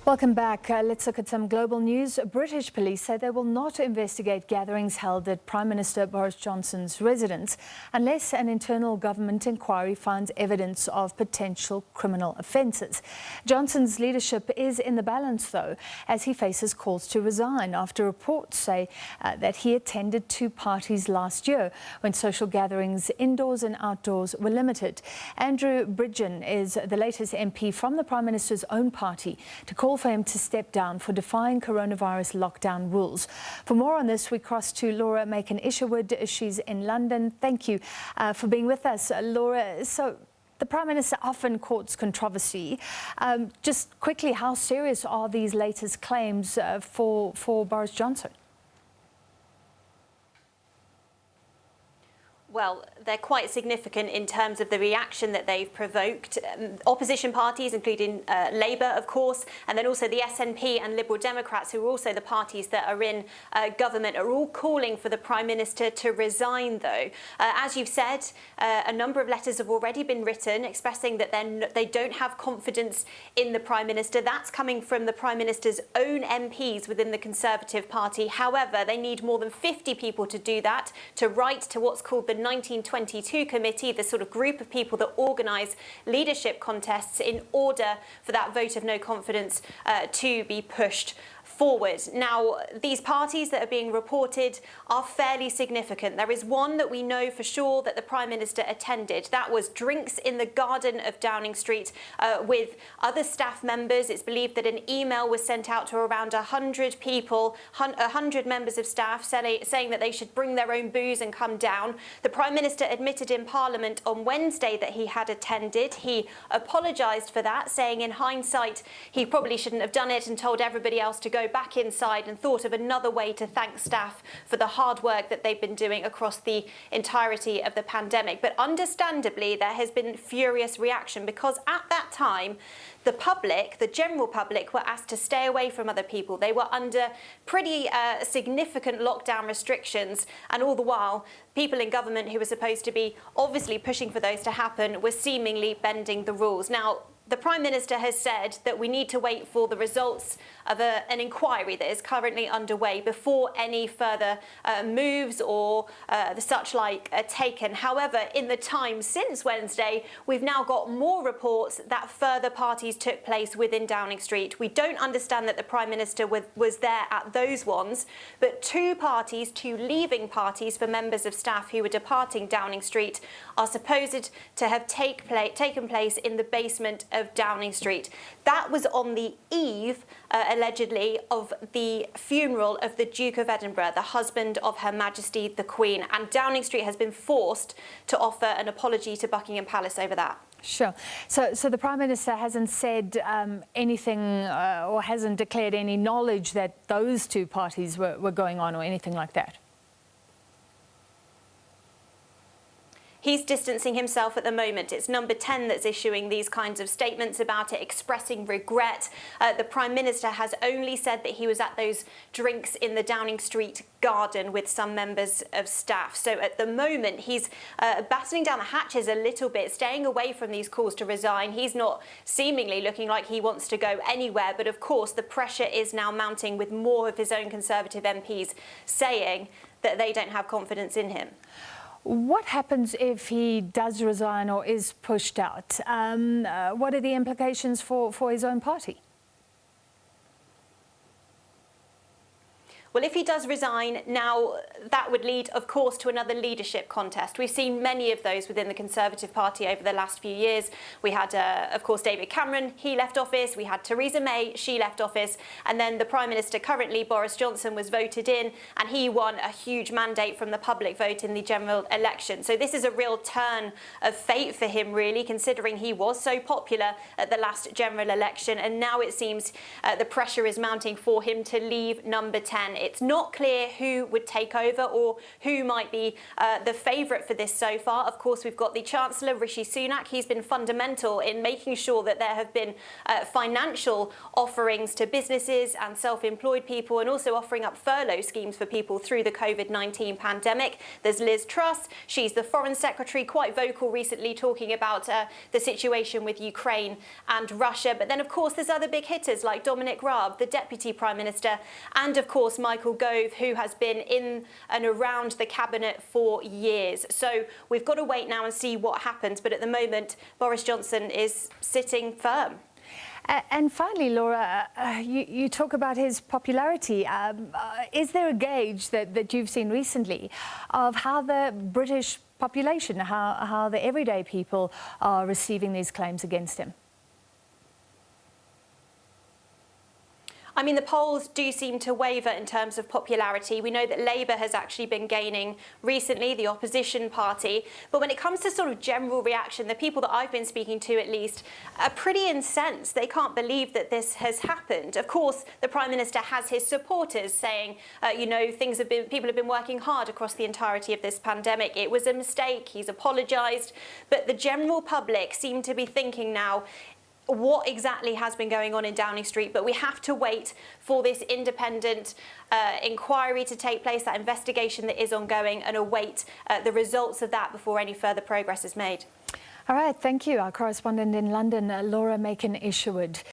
Welcome back. Let's look at some global news. British police say they will not investigate gatherings held at Prime Minister Boris Johnson's residence unless an internal government inquiry finds evidence of potential criminal offences. Johnson's leadership is in the balance, though, as he faces calls to resign after reports say that he attended two parties last year when social gatherings indoors and outdoors were limited. Andrew Bridgen is the latest MP from the Prime Minister's own party to call for him to step down for defying coronavirus lockdown rules. For more on this, we cross to Laura Makin-Isherwood. She's in London. Thank you for being with us, Laura. So the Prime Minister often courts controversy. Just quickly, how serious are these latest claims for Boris Johnson? Well, they're quite significant in terms of the reaction that they've provoked. Opposition parties, including Labour, of course, and then also the SNP and Liberal Democrats, who are also the parties that are in government, are all calling for the Prime Minister to resign, though. As you've said, a number of letters have already been written expressing that they don't have confidence in the Prime Minister. That's coming from the Prime Minister's own MPs within the Conservative Party. However, they need more than 50 people to do that, to write to what's called the 1922 committee, the sort of group of people that organise leadership contests, in order for that vote of no confidence to be pushed forward. Now, these parties that are being reported are fairly significant. There is one that we know for sure that the Prime Minister attended. That was drinks in the garden of Downing Street with other staff members. It's believed that an email was sent out to around 100 people, 100 members of staff, saying that they should bring their own booze and come down. The Prime Minister admitted in Parliament on Wednesday that he had attended. He apologised for that, saying in hindsight he probably shouldn't have done it and told everybody else to go back inside, and thought of another way to thank staff for the hard work that they've been doing across the entirety of the pandemic. But understandably, there has been furious reaction, because at that time, the public, the general public, were asked to stay away from other people. They were under pretty significant lockdown restrictions, and all the while, people in government who were supposed to be obviously pushing for those to happen were seemingly bending the rules. Now, the Prime Minister has said that we need to wait for the results of an inquiry that is currently underway before any further moves or the such like are taken. However, in the time since Wednesday, we've now got more reports that further parties took place within Downing Street. We don't understand that the Prime Minister was there at those ones, but two leaving parties for members of staff who were departing Downing Street are supposed to have taken place in the basement of Downing Street. That was on the eve, allegedly, of the funeral of the Duke of Edinburgh, the husband of Her Majesty the Queen, and Downing Street has been forced to offer an apology to Buckingham Palace over that. Sure. So the Prime Minister hasn't said anything or hasn't declared any knowledge that those two parties were going on or anything like that? He's distancing himself at the moment. It's Number 10 that's issuing these kinds of statements about it, expressing regret. The Prime Minister has only said that he was at those drinks in the Downing Street garden with some members of staff. So at the moment, he's battening down the hatches a little bit, staying away from these calls to resign. He's not seemingly looking like he wants to go anywhere. But of course, the pressure is now mounting with more of his own Conservative MPs saying that they don't have confidence in him. What happens if he does resign or is pushed out? What are the implications for his own party? Well, if he does resign, now that would lead, of course, to another leadership contest. We've seen many of those within the Conservative Party over the last few years. We had, of course, David Cameron, he left office. We had Theresa May, she left office. And then the Prime Minister currently, Boris Johnson, was voted in, and he won a huge mandate from the public vote in the general election. So this is a real turn of fate for him, really, considering he was so popular at the last general election. And now it seems the pressure is mounting for him to leave Number 10. It's not clear who would take over or who might be the favourite for this so far. Of course, we've got the Chancellor, Rishi Sunak. He's been fundamental in making sure that there have been financial offerings to businesses and self-employed people, and also offering up furlough schemes for people through the COVID-19 pandemic. There's Liz Truss. She's the Foreign Secretary, quite vocal recently, talking about the situation with Ukraine and Russia. But then, of course, there's other big hitters like Dominic Raab, the Deputy Prime Minister, and, of course, Michael Gove, who has been in and around the cabinet for years. So we've got to wait now and see what happens. But at the moment, Boris Johnson is sitting firm. And finally, Laura, you talk about his popularity. Is there a gauge that you've seen recently of how the British population, how the everyday people are receiving these claims against him? I mean, the polls do seem to waver in terms of popularity. We know that Labour has actually been gaining recently, the opposition party. But when it comes to sort of general reaction, the people that I've been speaking to at least are pretty incensed. They can't believe that this has happened. Of course, the Prime Minister has his supporters saying, you know, people have been working hard across the entirety of this pandemic. It was a mistake. He's apologised. But the general public seem to be thinking now, what exactly has been going on in Downing Street, but we have to wait for this independent inquiry to take place, that investigation that is ongoing, and await the results of that before any further progress is made. All right, thank you. Our correspondent in London, Laura Makin-Isherwood.